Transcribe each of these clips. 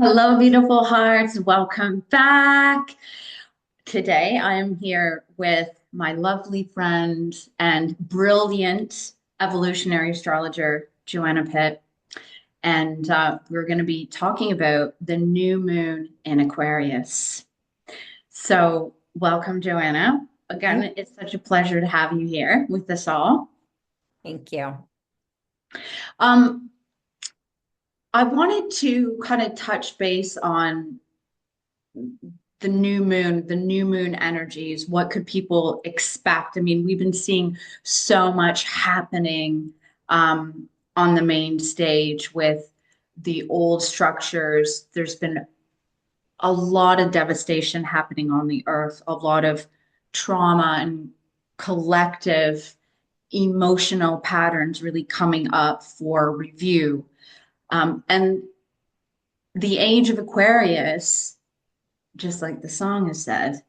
Hello, beautiful hearts. Welcome back. Today, I am here with my lovely friend and brilliant evolutionary astrologer, Joanna Pitt. And we're going to be talking about the new moon in Aquarius. So, welcome, Joanna. Thank Again, it's such a pleasure to have you here with us all. thank you. Um, I wanted to kind of touch base on the new moon energies. What could people expect? I mean, we've been seeing so much happening on the main stage with the old structures. There's been a lot of devastation happening on the earth, a lot of trauma and collective emotional patterns really coming up for review. And the age of Aquarius, just like the song has said,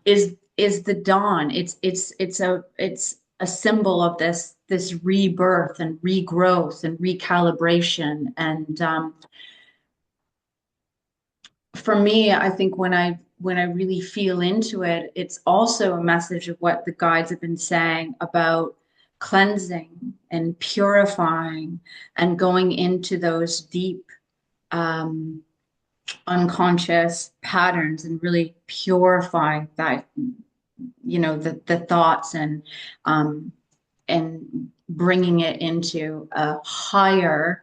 is the dawn. It's a symbol of this rebirth and regrowth and recalibration. And for me, I think when I really feel into it, it's also a message of what the guides have been saying about cleansing and purifying and going into those deep um, unconscious patterns and really purify that, the thoughts um and bringing it into a higher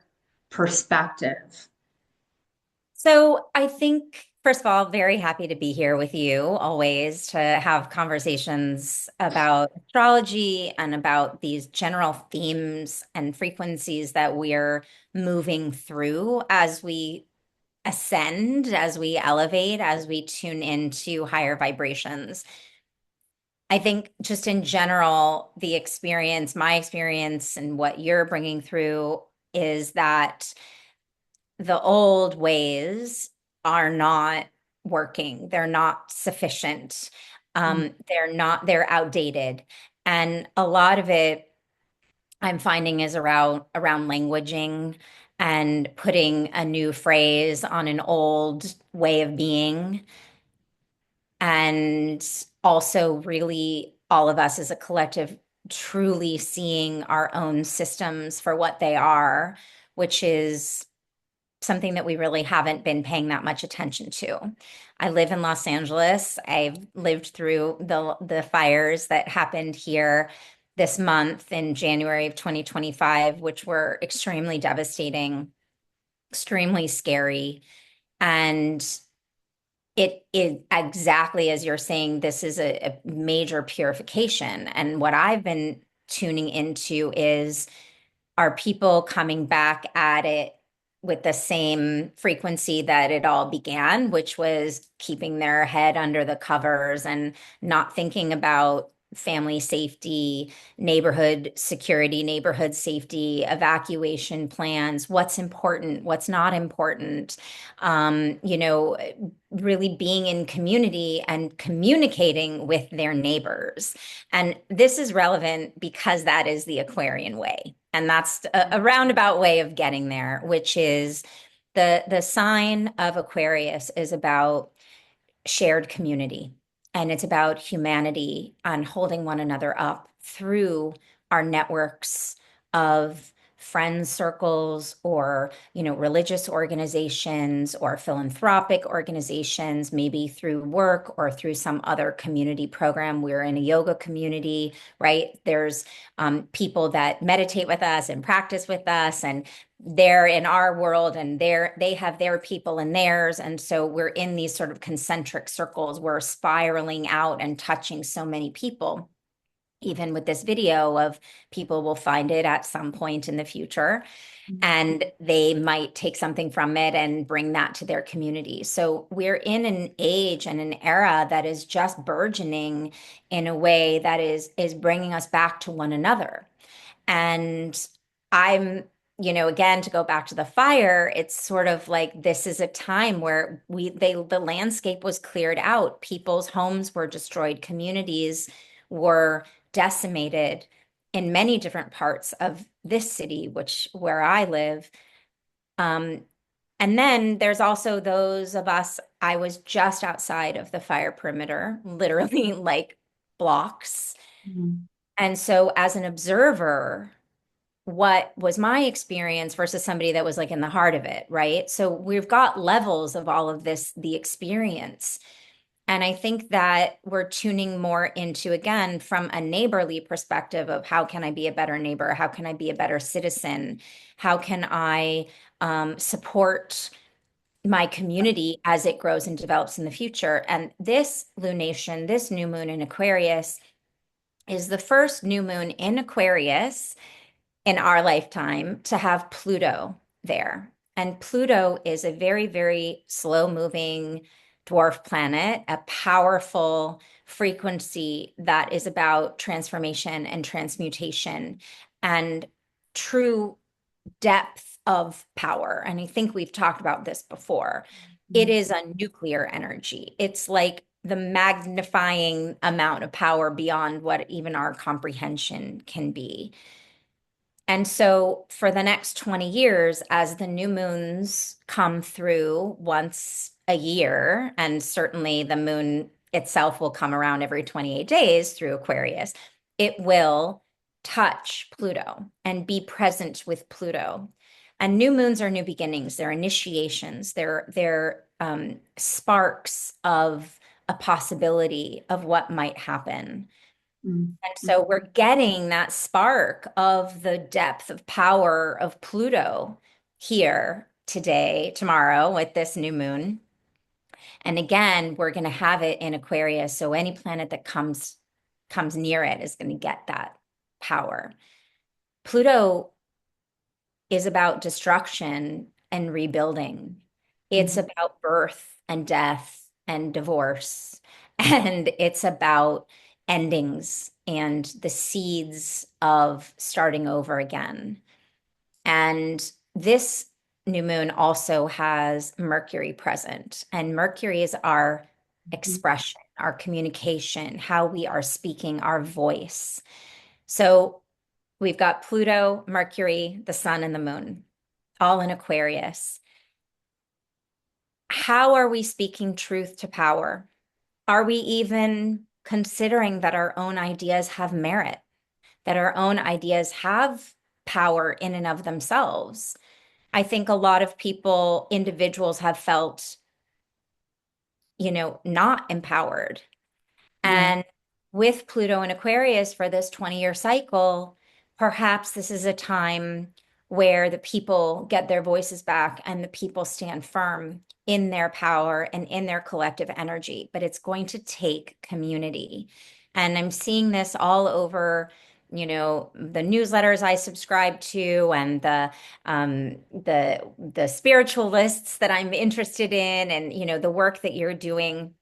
perspective. So I think, first of all, very happy to be here with you always to have conversations about astrology and about these general themes and frequencies that we're moving through as we ascend, as we elevate, as we tune into higher vibrations. I think just in general, the experience, my experience, and what you're bringing through is that the old ways are not working. They're not sufficient. They're outdated. And a lot of it I'm finding is around languaging and putting a new phrase on an old way of being. And also really all of us as a collective truly seeing our own systems for what they are, which is something that we really haven't been paying that much attention to. I live in Los Angeles. I've lived through the fires that happened here this month in January of 2025, which were extremely devastating, extremely scary. And it is exactly as you're saying, this is a major purification. And what I've been tuning into is, are people coming back at it with the same frequency that it all began, which was keeping their head under the covers and not thinking about family safety, neighborhood security, neighborhood safety, evacuation plans, what's important, what's not important, really being in community and communicating with their neighbors. And this is relevant because that is the Aquarian way. And that's a roundabout way of getting there, which is the sign of Aquarius is about shared community, and it's about humanity and holding one another up through our networks of friend circles or religious organizations or philanthropic organizations, maybe through work or through some other community program. We're in a yoga community, right? There's people that meditate with us and practice with us, and they're in our world and they have their people in theirs. And so we're in these sort of concentric circles. We're spiraling out and touching so many people. Even with this video of people will find it at some point in the future, and they might take something from it and bring that to their community. So we're in an age and an era that is just burgeoning in a way that is bringing us back to one another. And I'm, again, to go back to the fire, it's sort of like this is a time where the landscape was cleared out. People's homes were destroyed, communities were decimated in many different parts of this city, where I live. Um, And then there's also those of us, I was just outside of the fire perimeter, literally like blocks. Mm, And so as an observer, what was my experience versus somebody that was like in the heart of it, right? So we've got levels of all of this, the experience. And I think that we're tuning more into, again, from a neighborly perspective of how can I be a better neighbor? How can I be a better citizen? How can I support my community as it grows and develops in the future? And this lunation, this new moon in Aquarius, is the first new moon in Aquarius in our lifetime to have Pluto there. And Pluto is a very, very slow moving dwarf planet, a powerful frequency that is about transformation and transmutation and true depth of power. And I think we've talked about this before. It mm, is a nuclear energy. It's like the magnifying amount of power beyond what even our comprehension can be. And so for the next 20 years, as the new moons come through once a year, and certainly the moon itself will come around every 28 days through Aquarius, it will touch Pluto and be present with Pluto. And new moons are new beginnings, they're initiations, they're sparks of a possibility of what might happen. mm, And mm, so we're getting that spark of the depth of power of Pluto here today, tomorrow with this new moon. And again, we're going to have it in Aquarius. So any planet that comes near it is going to get that power. Pluto is about destruction and rebuilding. It's mm, about birth and death and divorce. And it's about endings and the seeds of starting over again. And this new moon also has Mercury present. And Mercury is our mm. expression, our communication, how we are speaking, our voice. So we've got Pluto, Mercury, the sun, and the moon, all in Aquarius. How are we speaking truth to power? Are we even considering that our own ideas have merit, that our own ideas have power in and of themselves? I think a lot of people, individuals, have felt, not empowered. Yeah. And with Pluto and Aquarius for this 20-year cycle, perhaps this is a time where the people get their voices back and the people stand firm in their power and in their collective energy. But it's going to take community. And I'm seeing this all over, the newsletters I subscribe to and the spiritualists that I'm interested in and the work that you're doing.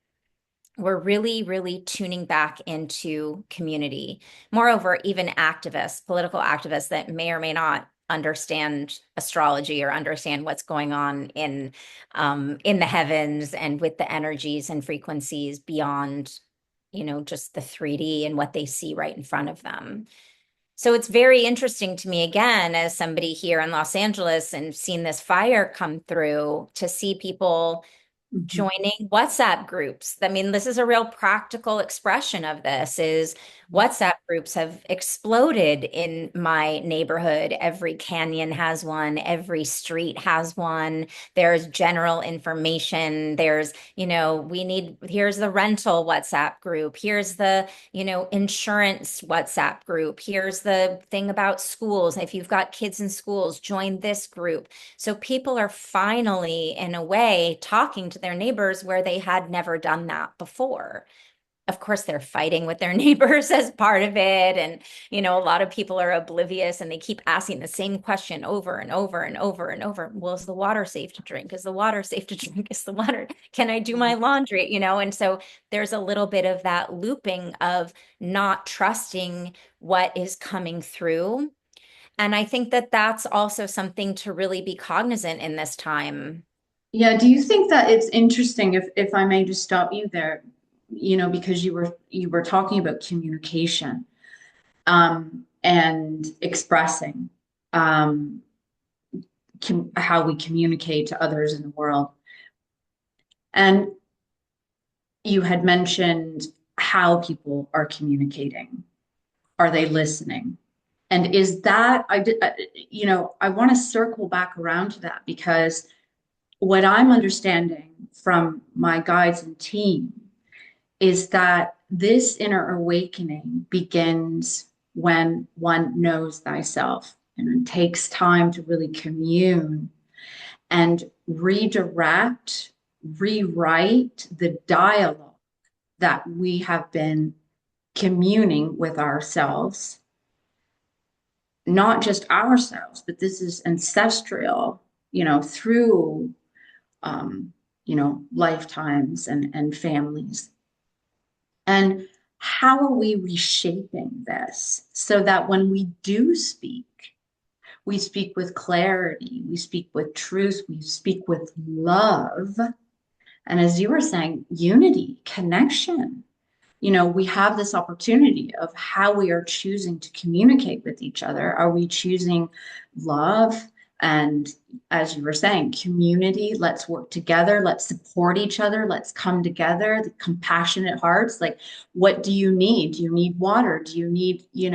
We're really, really tuning back into community. Moreover, even activists, political activists that may or may not understand astrology or understand what's going on in the heavens and with the energies and frequencies beyond, just the 3D and what they see right in front of them. So it's very interesting to me, again, as somebody here in Los Angeles and seen this fire come through, to see people Mhm. joining WhatsApp groups. I mean, this is a real practical expression of this is WhatsApp groups have exploded in my neighborhood. Every canyon has one, every street has one. There's general information. There's, here's the rental WhatsApp group. Here's the, insurance WhatsApp group. Here's the thing about schools. If you've got kids in schools, join this group. So people are finally, in a way, talking to their neighbors where they had never done that before. Of course, they're fighting with their neighbors as part of it. And, a lot of people are oblivious and they keep asking the same question over and over and over and over. Well, is the water safe to drink? Is the water safe to drink? Is the water, can I do my laundry? And so there's a little bit of that looping of not trusting what is coming through. And I think that that's also something to really be cognizant in this time. Yeah, do you think that it's interesting if I may just stop you there, because you were talking about communication and expressing. Um, how we communicate to others in the world. And you had mentioned how people are communicating. Are they listening? And is that, I want to circle back around to that because what I'm understanding from my guides and team is that this inner awakening begins when one knows thyself and it takes time to really commune and redirect, rewrite the dialogue that we have been communing with ourselves, not just ourselves, but this is ancestral, through, um, lifetimes and families. And how are we reshaping this so that when we do speak, we speak with clarity, we speak with truth, we speak with love. And as you were saying, unity, connection. We have this opportunity of how we are choosing to communicate with each other. Are we choosing love? And as you were saying, community, let's work together, let's support each other, let's come together, the compassionate hearts. Like, what do you need? Do you need water? Do you need, do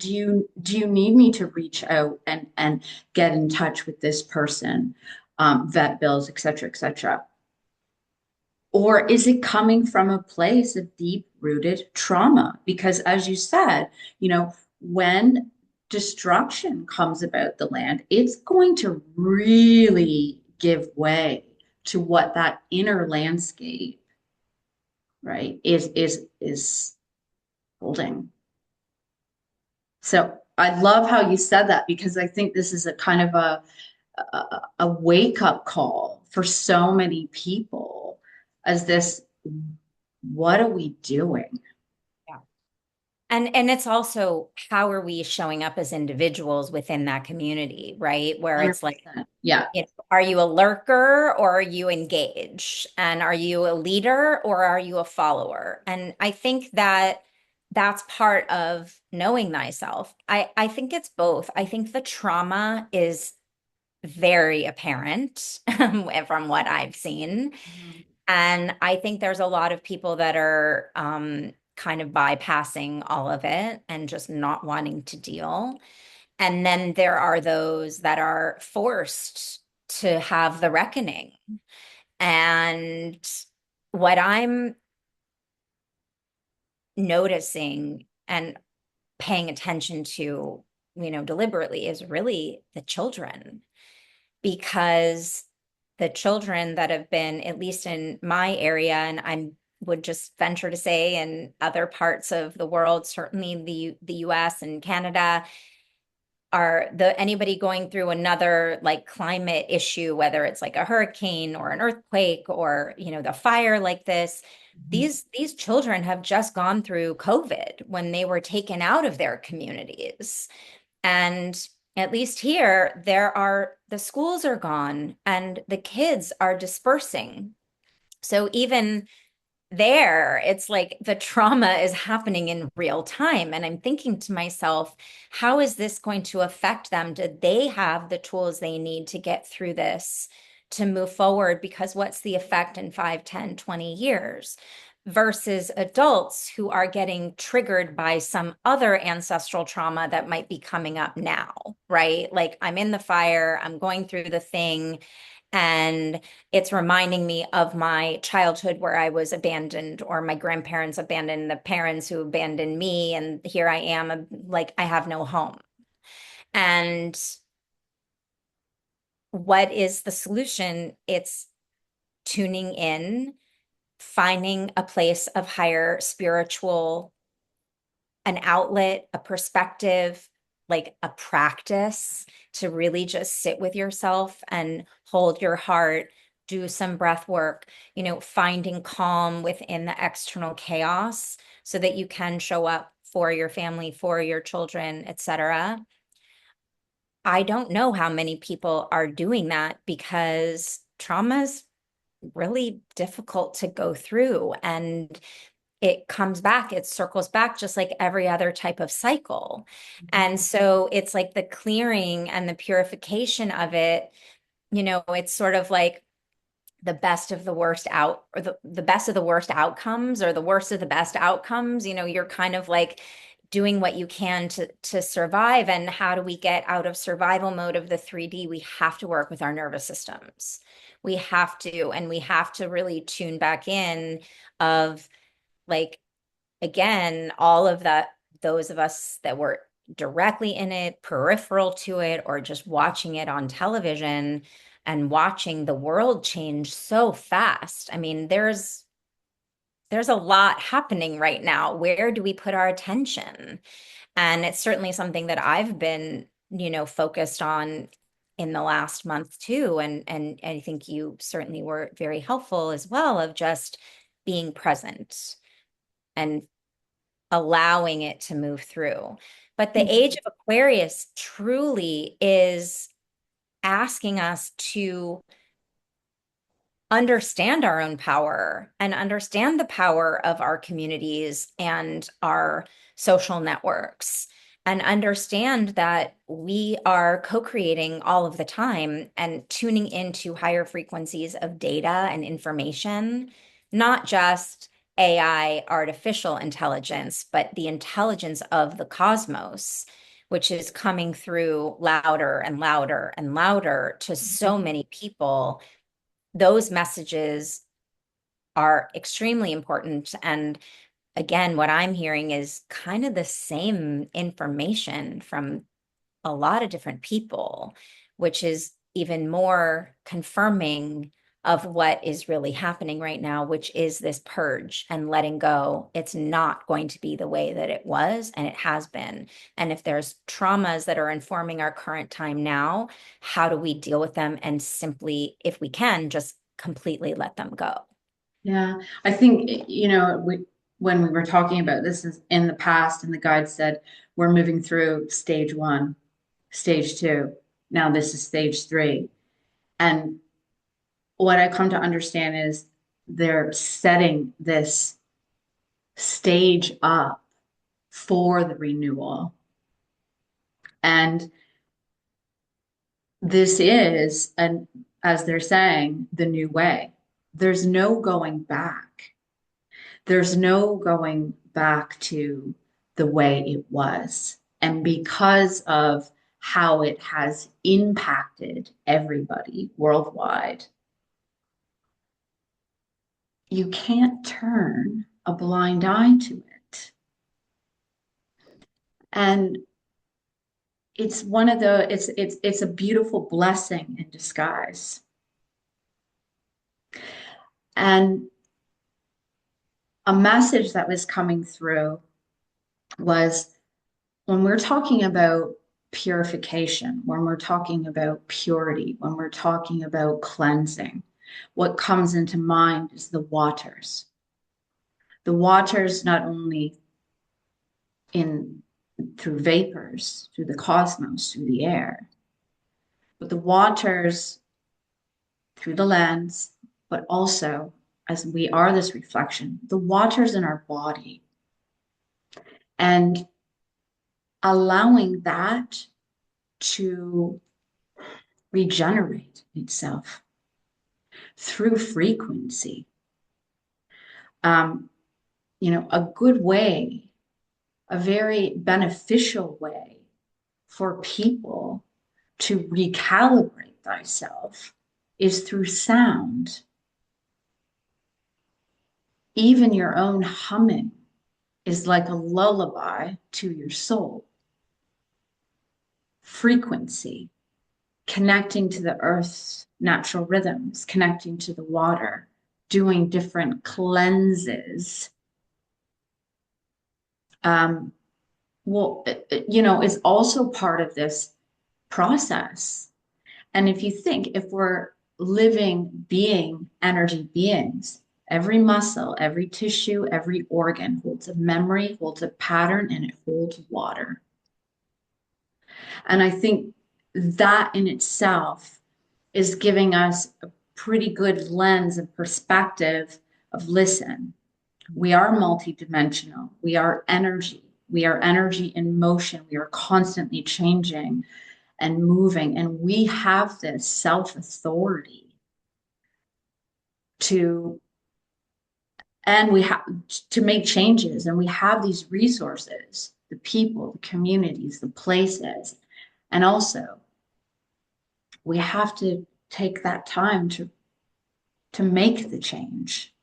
you need me to reach out and get in touch with this person? Vet bills, et cetera, et cetera. Or is it coming from a place of deep rooted trauma? Because as you said, when destruction comes about the land, it's going to really give way to what that inner landscape, right, is holding. So I love how you said that because I think this is a kind of a wake up call for so many people as this, what are we doing? Yeah. And it's also how are we showing up as individuals within that community, right? Where it's like, 100%. Yeah. are you a lurker or are you engaged? And are you a leader or are you a follower? And I think that that's part of knowing thyself. I think it's both. I think the trauma is very apparent from what I've seen. Mhm. And I think there's a lot of people that are kind of bypassing all of it and just not wanting to deal. And then there are those that are forced to have the reckoning. And what I'm noticing and paying attention to, deliberately is really the children, because the children that have been, at least in my area, and I would just venture to say in other parts of the world, certainly the US and Canada, are the anybody going through another like climate issue, whether it's like a hurricane or an earthquake or the fire like this, Mhm. these children have just gone through COVID when they were taken out of their communities. And at least here, the schools are gone and the kids are dispersing. So even there, it's like the trauma is happening in real time. And I'm thinking to myself, how is this going to affect them? Do they have the tools they need to get through this to move forward? Because what's the effect in 5, 10, 20 years? Versus adults who are getting triggered by some other ancestral trauma that might be coming up now, right? Like I'm in the fire, I'm going through the thing, and it's reminding me of my childhood where I was abandoned, or my grandparents abandoned the parents who abandoned me. And here I am, like I have no home. And what is the solution? It's tuning in, finding a place of higher spiritual, an outlet, a perspective, like a practice to really just sit with yourself and hold your heart, do some breath work, finding calm within the external chaos so that you can show up for your family, for your children, etc. I don't know how many people are doing that because trauma is really difficult to go through, and it comes back, it circles back just like every other type of cycle. And so it's like the clearing and the purification of it it's sort of like the best of the worst out or the best of the worst outcomes or the worst of the best outcomes. You're kind of like doing what you can to survive. And how do we get out of survival mode of the 3D? We have to work with our nervous systems. We have to, and we have to really tune back in of like, again, all of that, those of us that were directly in it, peripheral to it, or just watching it on television and watching the world change so fast. I mean, there's a lot happening right now. Where do we put our attention? And it's certainly something that I've been, focused on in the last month too. And I think you certainly were very helpful as well of just being present and allowing it to move through. But the age of Aquarius truly is asking us to understand our own power and understand the power of our communities and our social networks and understand that we are co-creating all of the time and tuning into higher frequencies of data and information, not just AI, artificial intelligence, but the intelligence of the cosmos, which is coming through louder and louder and louder to so many people. Those messages are extremely important. And again, what I'm hearing is kind of the same information from a lot of different people, which is even more confirming of what is really happening right now, which is this purge and letting go. It's not going to be the way that it was and it has been. And if there's traumas that are informing our current time now, how do we deal with them and simply, if we can, just completely let them go? Yeah, I think, when we were talking about this is in the past, and the guide said we're moving through stage one, stage two. Now this is stage three. And what I come to understand is they're setting this stage up for the renewal. And this is, and as they're saying, the new way. There's no going back. There's no going back to the way it was. And because of how it has impacted everybody worldwide, you can't turn a blind eye to it. And it's one of the it's a beautiful blessing in disguise. And a message that was coming through was when we're talking about purification, when we're talking about purity, when we're talking about cleansing, what comes into mind is the waters. The waters not only in through vapors, through the cosmos, through the air, but the waters through the lens, but also as we are this reflection, the waters in our body, and allowing that to regenerate itself through frequency. Um, a good way, a very beneficial way for people to recalibrate thyself is through sound. Even your own humming is like a lullaby to your soul. Frequency, connecting to the earth's natural rhythms, connecting to the water, doing different cleanses. Is also part of this process. And if you think, if we're living being energy beings, every muscle, every tissue, every organ holds a memory, holds a pattern, and it holds water. And I think that in itself is giving us a pretty good lens and perspective of listen, we are multidimensional. We are energy. We are energy in motion. We are constantly changing. and moving. And we have this self-authority to, and we have to make changes. And we have these resources, the people, the communities, the places. And also we have to take that time to make the change.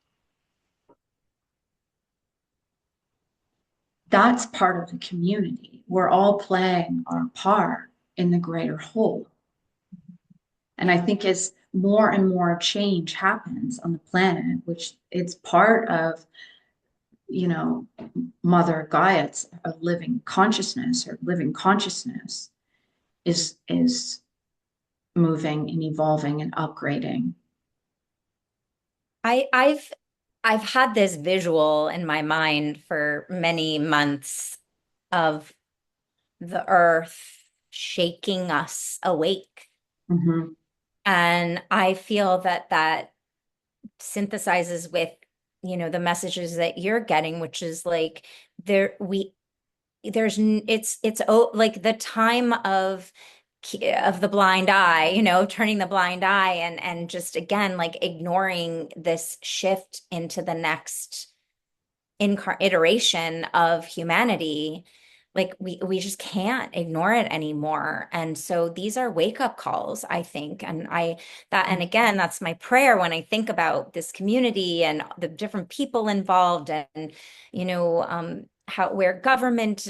That's part of the community. We're all playing our part in the greater whole. And I think as more and more change happens on the planet, which it's part of, you know, Mother Gaia's a living consciousness, or living consciousness is moving and evolving and upgrading. I, I've I've had this visual in my mind for many months of the earth shaking us awake. Mhm. And I feel that that synthesizes with, the messages that you're getting, which is like there we there's it's like the time of the blind eye, turning the blind eye and just again like ignoring this shift into the next iteration of humanity. Like we just can't ignore it anymore. And so these are wake up calls, I think. And again, that's my prayer when I think about this community and the different people involved, and how where government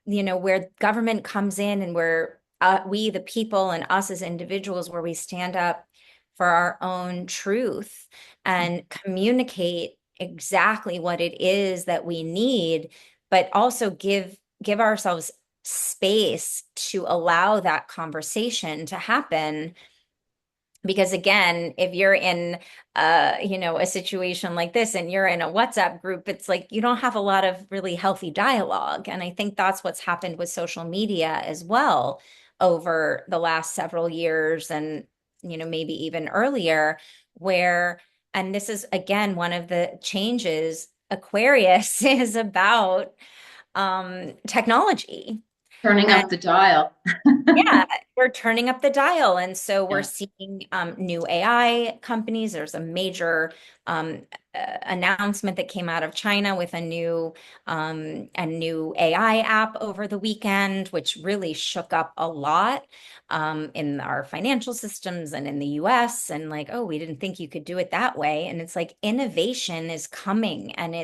where government comes in, and where we, the people, and us as individuals, where we stand up for our own truth and communicate exactly what it is that we need, but also give ourselves space to allow that conversation to happen. Because again, if you're in a situation like this and you're in a WhatsApp group, it's like you don't have a lot of really healthy dialogue. And I think that's what's happened with social media as well over the last several years, and maybe even earlier, where, and this is again one of the changes, Aquarius is about technology. Turning up the dial. Yeah, we're turning up the dial. And so we're Yeah. seeing new AI companies. There's a major announcement that came out of China with a new AI app over the weekend, which really shook up a lot in our financial systems and in the US. And like, oh, we didn't think you could do it that way. And it's like innovation is coming, and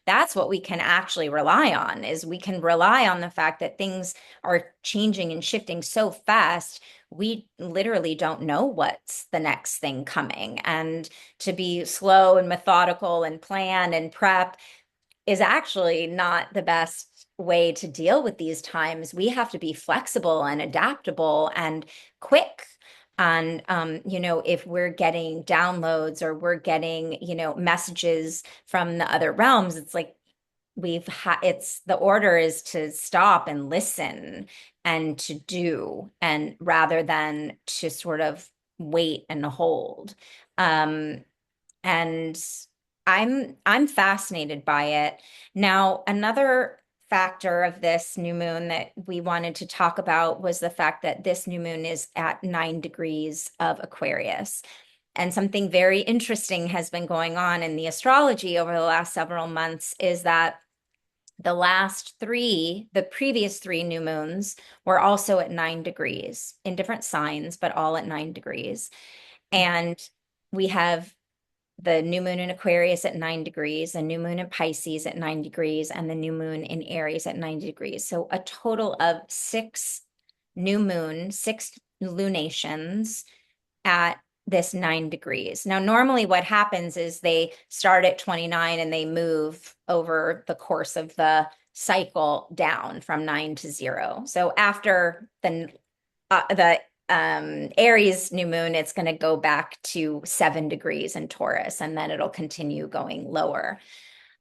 that's what we can actually rely on, is we can rely on the fact that things are changing and shifting so fast. We literally don't know what's the next thing coming. And to be slow and methodical and plan and prep is actually not the best way to deal with these times. We have to be flexible and adaptable and quick. And if we're getting downloads or we're getting, messages from the other realms, it's like it's the order is to stop and listen and to do, and rather than to sort of wait and hold. um and I'm fascinated by it. Now, another factor of this new moon that we wanted to talk about was the fact that this new moon is at 9 degrees of Aquarius. And something very interesting has been going on in the astrology over the last several months, is that the previous three new moons were also at 9 degrees in different signs, but all at 9 degrees. And we have the new moon in Aquarius at 9 degrees, the new moon in Pisces at 9 degrees, and the new moon in Aries at 9 degrees. So a total of six lunations at this 9 degrees. Now, normally what happens is they start at 29 and they move over the course of the cycle down from 9 to 0. So after the Aries new moon, it's going to go back to 7 degrees in Taurus, and then it'll continue going lower.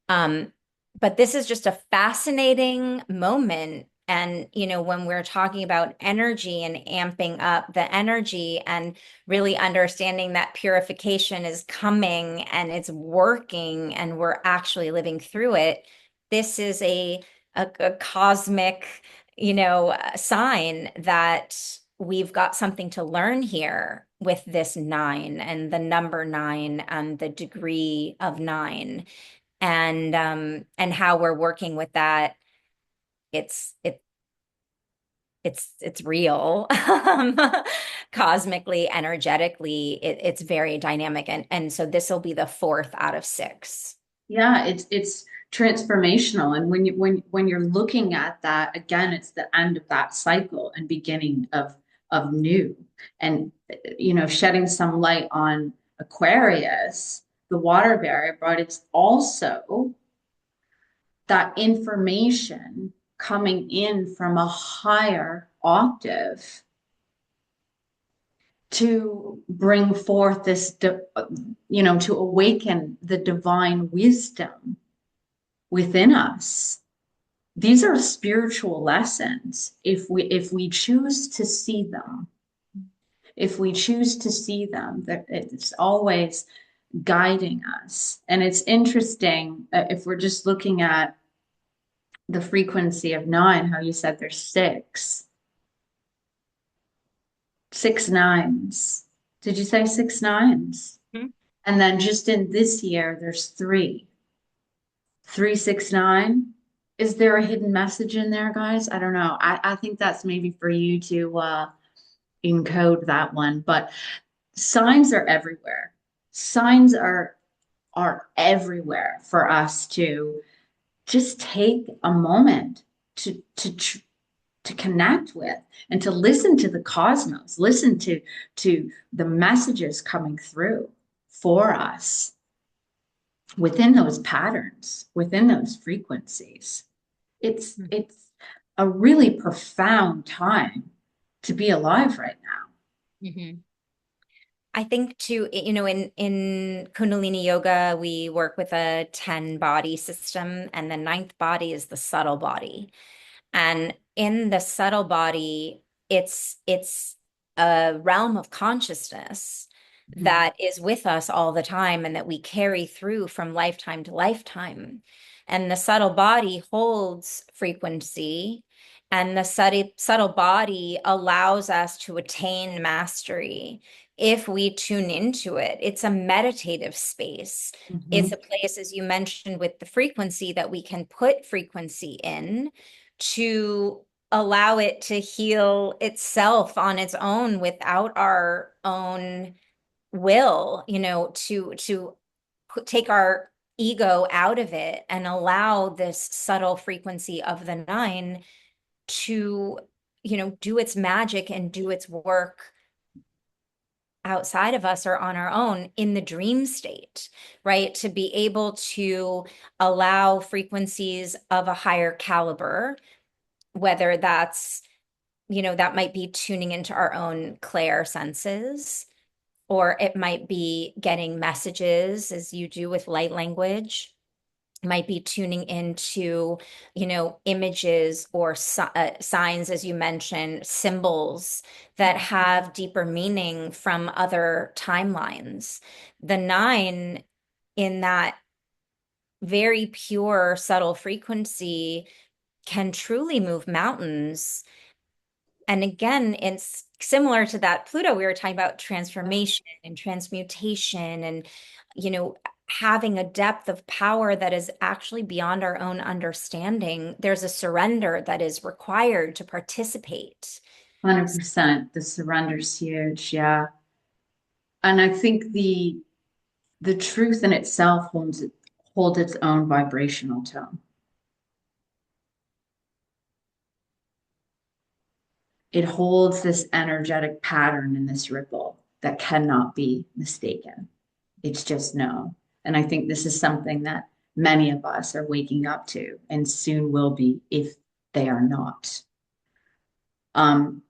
Um, but this is just a fascinating moment. And, when we're talking about energy and amping up the energy and really understanding that purification is coming and it's working and we're actually living through it, this is a cosmic a sign that we've got something to learn here with this nine and the number nine and the degree of nine and how we're working with that. It's it it's real. Cosmically, energetically, it's very dynamic, and so this will be the fourth out of six. Yeah, it's transformational. And when you're looking at that, again, it's the end of that cycle and beginning of new. And shedding some light on Aquarius, the water barrier, but it's also that information coming in from a higher octave to bring forth to awaken the divine wisdom within us. These are spiritual lessons if we choose to see them. If we choose to see them, that it's always guiding us. And it's interesting if we're just looking at the frequency of nine, how you said there's six nines. Did you say six nines? Mhm. And then just in this year, there's 369. Is there a hidden message in there, guys? I don't know. I think that's maybe for you to encode that one. But signs are everywhere. Signs are everywhere for us to just take a moment to connect with and to listen to the cosmos, listen to the messages coming through for us within those patterns, within those frequencies. It's a really profound time to be alive right now. Mhm. I think too, in Kundalini yoga, we work with a 10 body system, and the ninth body is the subtle body. And in the subtle body, it's a realm of consciousness Mhm. that is with us all the time and that we carry through from lifetime to lifetime. And the subtle body holds frequency, and the subtle body allows us to attain mastery if we tune into it. It's a meditative space. It's Mhm. a place, as you mentioned, with the frequency that we can put frequency in to allow it to heal itself on its own without our own will, to take our ego out of it and allow this subtle frequency of the nine to, do its magic and do its work outside of us or on our own in the dream state, right? To be able to allow frequencies of a higher caliber, whether that's, that might be tuning into our own clair senses, or it might be getting messages as you do with light language. It might be tuning into, images or signs, as you mentioned, symbols that have deeper meaning from other timelines. The nine in that very pure, subtle frequency can truly move mountains. And again, it's similar to that Pluto we were talking about, transformation and transmutation and, having a depth of power that is actually beyond our own understanding. There's a surrender that is required to participate. 100%. The surrender's huge. Yeah. And I think the truth in itself holds its own vibrational tone. It holds this energetic pattern and this ripple that cannot be mistaken. It's just known. And I think this is something that many of us are waking up to and soon will be if they are not.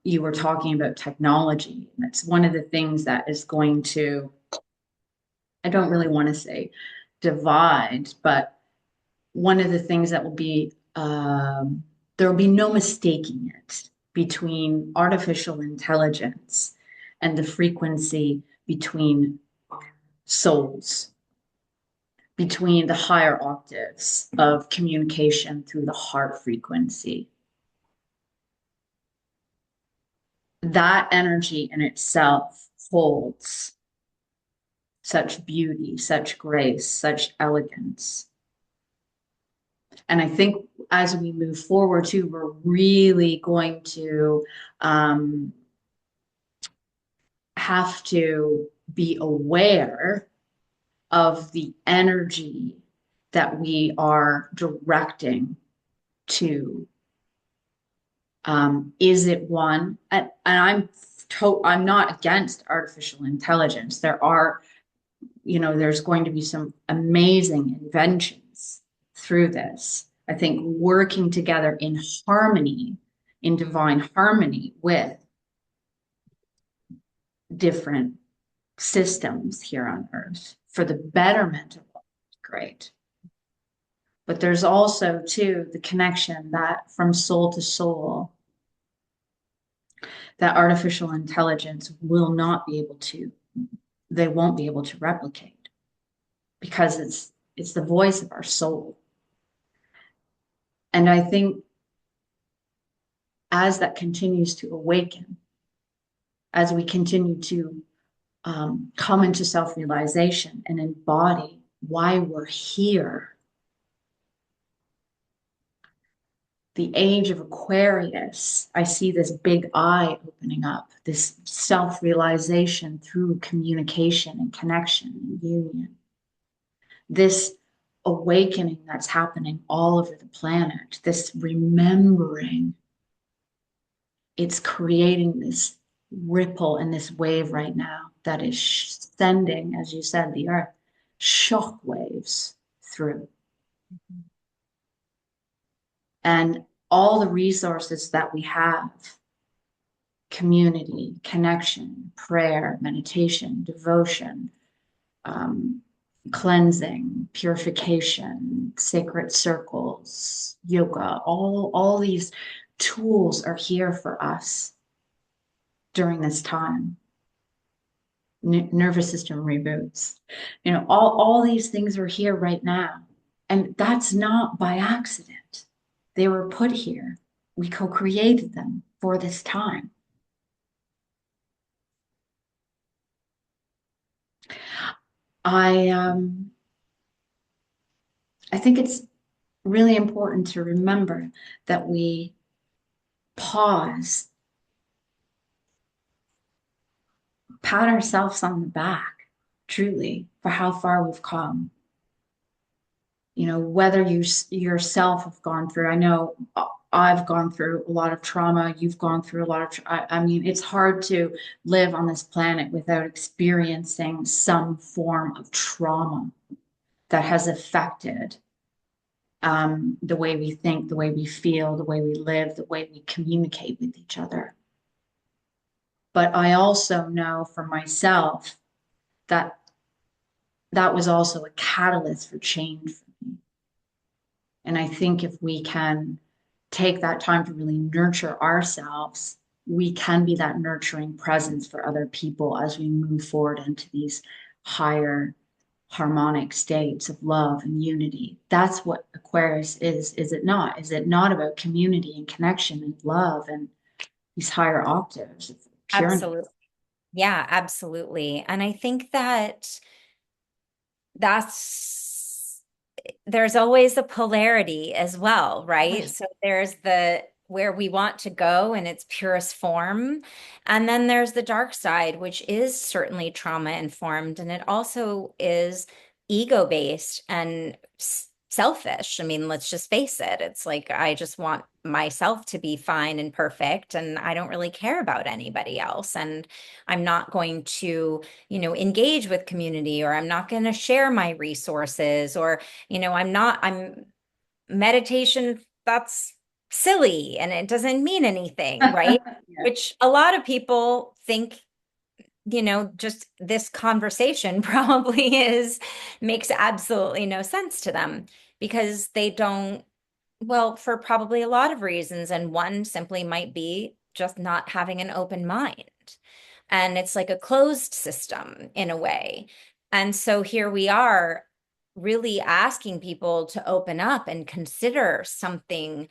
You were talking about technology. That's one of the things that is going to, I don't really want to say divide, but one of the things that will be, there will be no mistaking it between artificial intelligence and the frequency between souls, between the higher octaves of communication through the heart frequency. that energy in itself holds such beauty, such grace, such elegance. And I think as we move forward too, we're really going to um, have to be aware of the energy that we are directing to. Is it one? I'm not against artificial intelligence. There's going to be some amazing inventions through this. I think working together in harmony, in divine harmony with different systems here on earth for the betterment of all, great. But there's also too the connection that from soul to soul that artificial intelligence will not be able to, they won't be able to replicate because it's the voice of our soul. And I think as that continues to awaken, as we continue to come into self-realization and embody why we're here, the age of Aquarius, I see this big eye opening up, this self-realization through communication and connection and union. This awakening that's happening all over the planet, this remembering, it's creating this ripple and this wave right now that is sending, as you said, the earth, shock waves through. And all the resources that we have, community, connection, prayer, meditation, devotion, um, cleansing, purification, sacred circles, yoga, all these tools are here for us during this time. Nervous system reboots, all these things are here right now. And that's not by accident. They were put here. We co-created them for this time. I I think it's really important to remember that we pause, pat ourselves on the back, truly, for how far we've come. Whether you yourself have gone through, I know I've gone through a lot of trauma, you've gone through a lot of, I mean, it's hard to live on this planet without experiencing some form of trauma that has affected the way we think, the way we feel, the way we live, the way we communicate with each other. But I also know for myself that that was also a catalyst for change for me. And I think if we can take that time to really nurture ourselves, we can be that nurturing presence for other people as we move forward into these higher harmonic states of love and unity. That's what Aquarius is it not? Is it not about community and connection and love and these higher octaves of pureness? Absolutely. Yeah, absolutely. And I think that that's there's always a polarity as well, right? Right. So there's the where we want to go in its purest form. And then there's the dark side, which is certainly trauma informed. And it also is ego based and selfish. I mean, let's just face it. It's like I just want myself to be fine and perfect, and I don't really care about anybody else. And I'm not going to engage with community, or I'm not going to share my resources, or, I'm meditation, that's silly and it doesn't mean anything, right? Yeah. Which a lot of people think, just this conversation probably makes absolutely no sense to them because they don't, well, for probably a lot of reasons. And one simply might be just not having an open mind. And it's like a closed system in a way. And so here we are really asking people to open up and consider something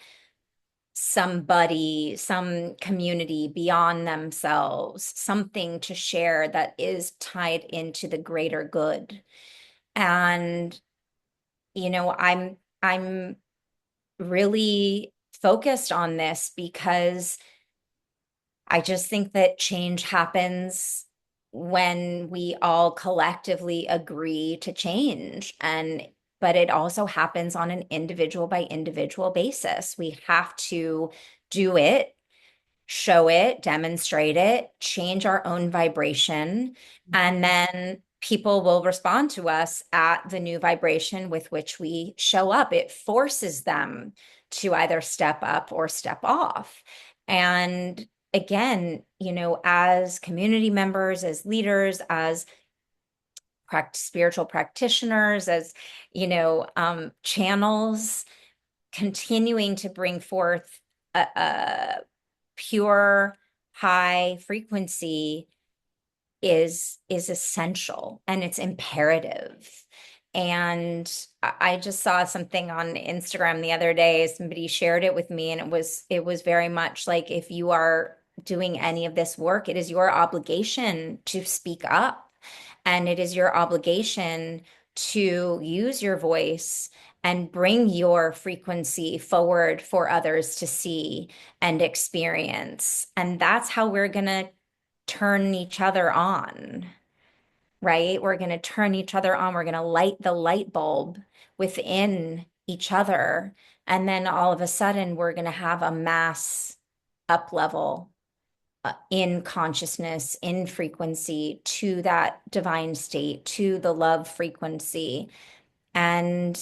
somebody, some community beyond themselves, something to share that is tied into the greater good. And, I'm really focused on this because I just think that change happens when we all collectively agree to change. But it also happens on an individual by individual basis. We have to do it, show it, demonstrate it, change our own vibration, and then people will respond to us at the new vibration with which we show up. It forces them to either step up or step off. And again, as community members, as leaders, as spiritual practitioners, as, channels, continuing to bring forth a pure high frequency is essential and it's imperative. And I just saw something on Instagram the other day. Somebody shared it with me, and it was very much like, if you are doing any of this work, it is your obligation to speak up, and it is your obligation to use your voice and bring your frequency forward for others to see and experience. And that's how we're going to turn each other on, right? We're going to turn each other on. We're going to light the light bulb within each other. And then all of a sudden, we're going to have a mass up level in consciousness, in frequency to that divine state, to the love frequency. And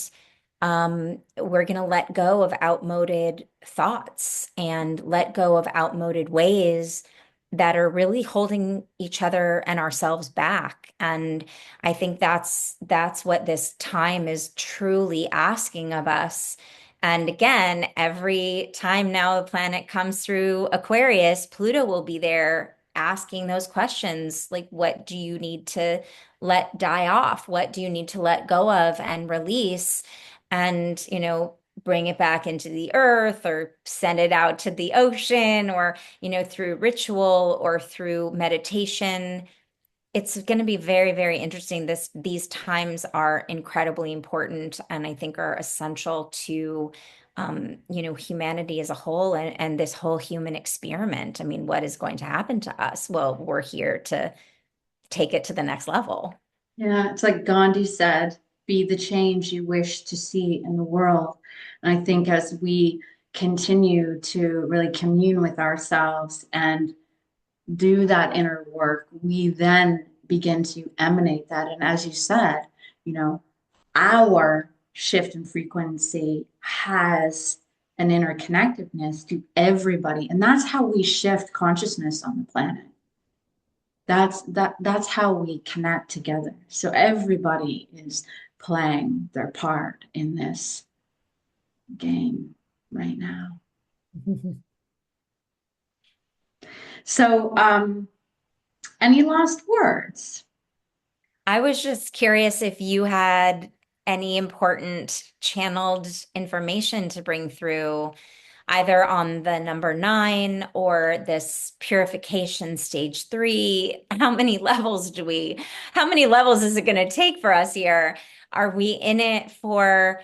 we're going to let go of outmoded thoughts and let go of outmoded ways that are really holding each other and ourselves back. And I think that's what this time is truly asking of us. And again, every time now the planet comes through Aquarius, Pluto will be there asking those questions, like, what do you need to let die off? What do you need to let go of and release? And, bring it back into the earth or send it out to the ocean, or, through ritual or through meditation. It's going to be very, very interesting. These times are incredibly important, and I think are essential to, humanity as a whole, and this whole human experiment. I mean, what is going to happen to us? Well, we're here to take it to the next level. Yeah, it's like Gandhi said, be the change you wish to see in the world. And I think as we continue to really commune with ourselves and do that inner work, we then begin to emanate that. And as you said, you know, our shift in frequency has an interconnectedness to everybody. And that's how we shift consciousness on the planet. That's how we connect together. So everybody is playing their part in this game right now. So any last words? I was just curious if you had any important channeled information to bring through, either on the number 9 or this purification stage 3. How many levels is it going to take for us here? Are we in it for,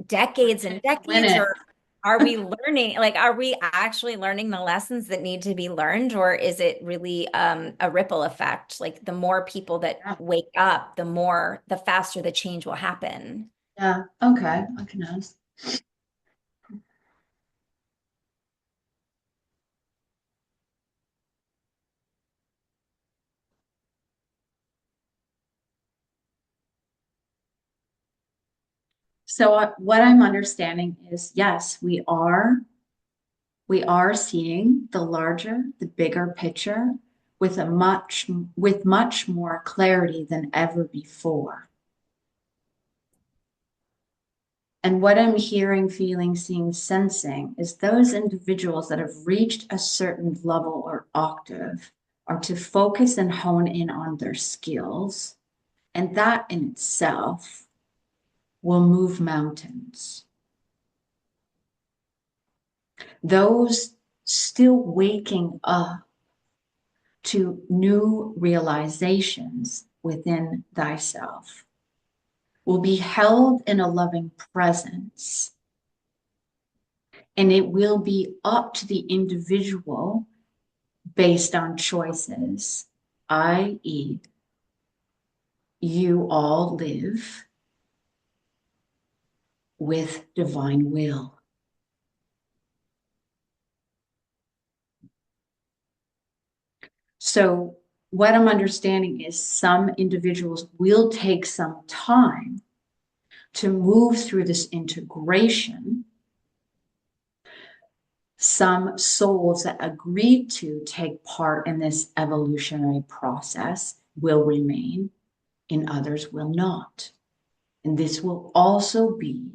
decades and Win decades, it. or are we learning, like, are we actually learning the lessons that need to be learned, or is it really a ripple effect? Like, the more people that Yeah. wake up, the faster the change will happen. Yeah. Okay. I can ask. So what I'm understanding is, yes, we are seeing the larger, the bigger picture with much more clarity than ever before. And what I'm hearing, feeling, seeing, sensing is those individuals that have reached a certain level or octave are to focus and hone in on their skills. And that in itself will move mountains. Those still waking up to new realizations within thyself will be held in a loving presence. And it will be up to the individual based on choices, i.e., you all live with divine will. So, what I'm understanding is some individuals will take some time to move through this integration. Some souls that agreed to take part in this evolutionary process will remain, and others will not. And this will also be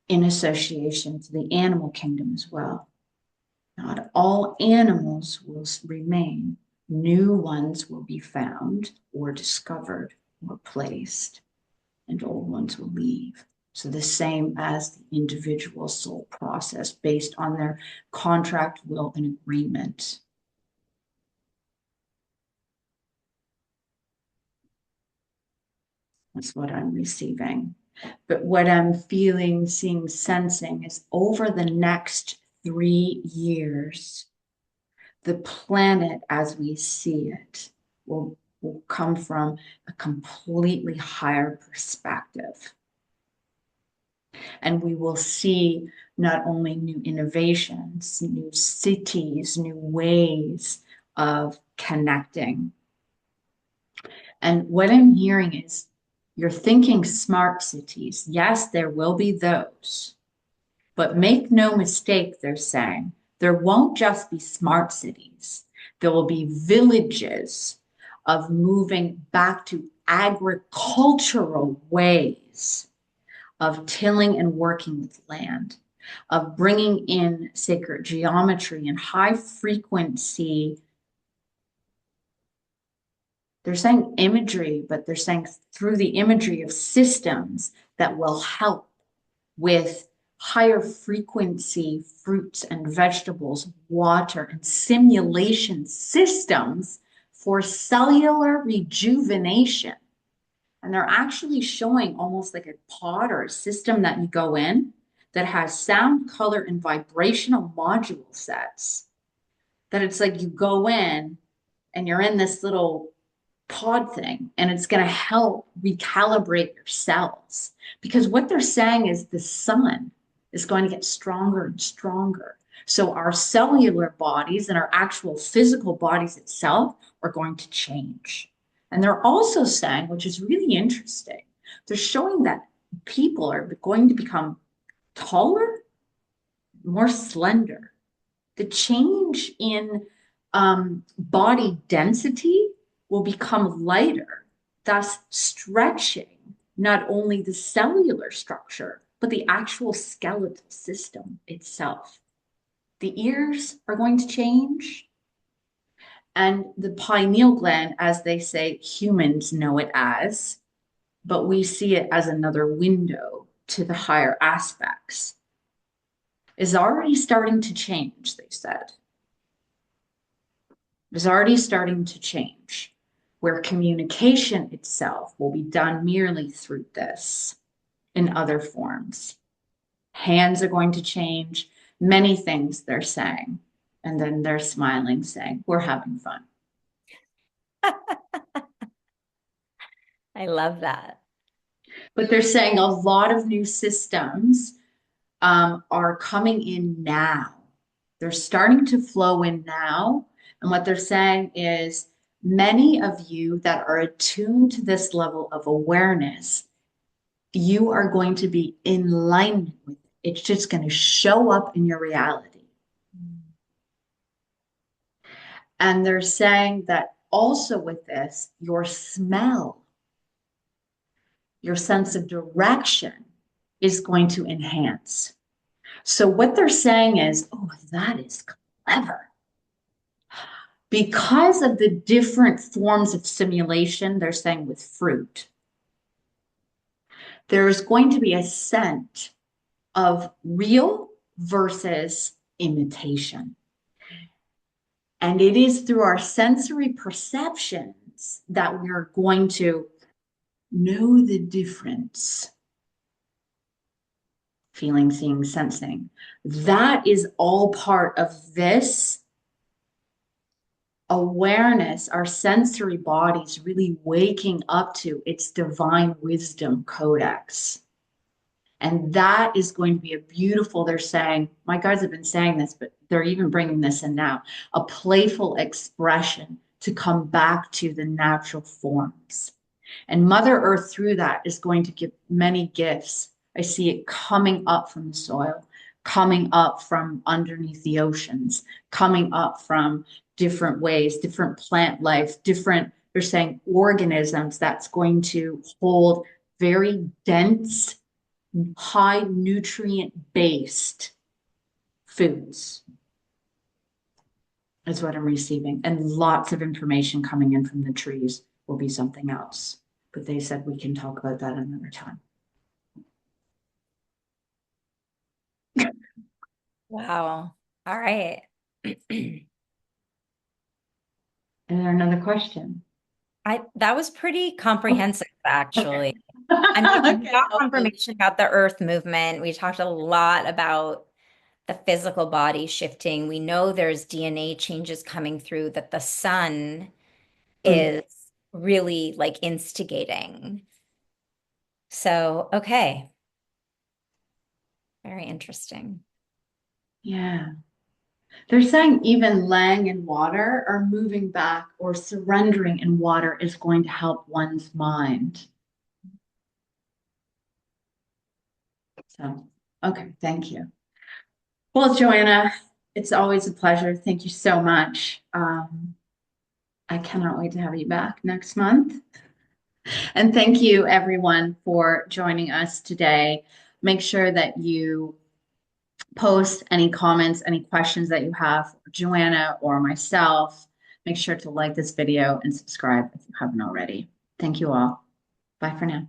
in association to the animal kingdom as well. Not all animals will remain. New ones will be found or discovered or placed, and old ones will leave. So the same as the individual soul process based on their contract, will, and agreement. That's what I'm receiving. But what I'm feeling, seeing, sensing is over the next 3 years, the planet as we see it will come from a completely higher perspective. And we will see not only new innovations, new cities, new ways of connecting. And what I'm hearing is you're thinking smart cities. Yes, there will be those. But make no mistake, they're saying there won't just be smart cities. There will be villages of moving back to agricultural ways of tilling and working with land, of bringing in sacred geometry and high frequency. They're saying imagery, but they're saying through the imagery of systems that will help with higher frequency fruits and vegetables, water, and simulation systems for cellular rejuvenation. And they're actually showing almost like a pod or a system that you go in that has sound, color, and vibrational module sets. That it's like you go in and you're in this little pod thing and it's going to help recalibrate your cells. Because what they're saying is the sun is going to get stronger and stronger. So our cellular bodies and our actual physical bodies itself are going to change. And they're also saying, which is really interesting, they're showing that people are going to become taller, more slender. The change in body density will become lighter, thus stretching not only the cellular structure, but the actual skeletal system itself. The ears are going to change, and the pineal gland, as they say, humans know it as, but we see it as another window to the higher aspects, is already starting to change, they said. Is already starting to change, where communication itself will be done merely through this in other forms. Hands are going to change, many things they're saying. And then they're smiling, saying, we're having fun. I love that. But they're saying a lot of new systems are coming in now. They're starting to flow in now. And what they're saying is many of you that are attuned to this level of awareness, you are going to be in alignment with it. It's just going to show up in your reality. And they're saying that also with this, your smell, your sense of direction is going to enhance. So what they're saying is, oh, that is clever. Because of the different forms of simulation, they're saying with fruit, there is going to be a scent of real versus imitation. And it is through our sensory perceptions that we're going to know the difference. Feeling, seeing, sensing. That is all part of this awareness, our sensory bodies really waking up to its divine wisdom codex. And that is going to be a beautiful, they're saying, my guides have been saying this, but they're even bringing this in now, a playful expression to come back to the natural forms. And Mother Earth, through that, is going to give many gifts. I see it coming up from the soil, coming up from underneath the oceans, coming up from different ways, different plant life, different, they're saying organisms that's going to hold very dense, high nutrient based foods is what I'm receiving. And lots of information coming in from the trees will be something else. But they said we can talk about that another time. Wow. All right. Is there another question? I that was pretty Okay. comprehensive, Okay. actually. I mean, we Okay. got confirmation about the Earth movement. We talked a lot about the physical body shifting. We know there's DNA changes coming through that the sun Mm. is really like instigating. So, okay, very interesting. Yeah. They're saying even laying in water or moving back or surrendering in water is going to help one's mind. So, okay. Thank you. Well, Joanna, it's always a pleasure. Thank you so much. I cannot wait to have you back next month. And thank you, everyone, for joining us today. Make sure that you post any comments, any questions that you have for Joanna or myself. Make sure to like this video and subscribe if you haven't already. Thank you all. Bye for now.